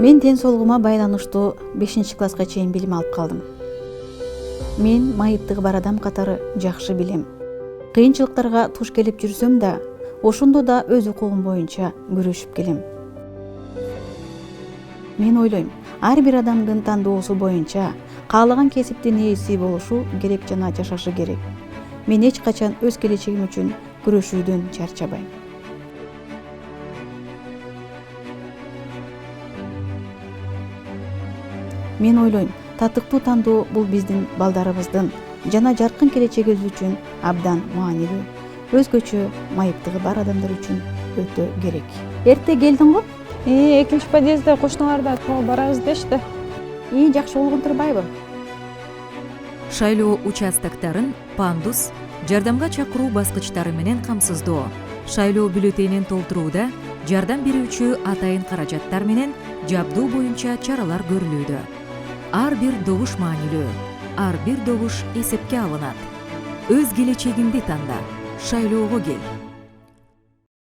Мен ден соолугума байланыштуу 5-класска чейин билим алып калдым. Мен майыптыгы бар адам катары жакшы билем. Кыйынчылыктарга туш келип жүрсөм да, ошондо да өз укугум боюнча күрөшүп келем. Мен ойлойм, ар бир адамдын тандоосу боюнча каалаган кесиптин ээси болушу керек жана жашашы керек. Мен эч качан өз келечегим үчүн күрөшүүдөн чарчабайм. Мен ойлойм, татыктуу тандоо бул биздин балдарыбыздын жана жаркын келечегибиз үчүн абдан маанилүү. Өзгөчө майыптыгы бар адамдар үчүн өтө керек. Эрте келдиң го? Экинчи подъездде кошуналарда барабыз дешти. Жакшы болгон турбайбы? Шайлоо участоктарын пандус, жардамга чакыруу баскычтары менен камсыздоо, шайлоо бюллетенин толтурууда жардам берүүчү атайын каражаттар менен жабдуу боюнча чаралар көрүлүүдө. Ар бир добуш маанилүү, ар бир добуш эсепке алынат. Өз келечегиңди танда, шайлоого кел.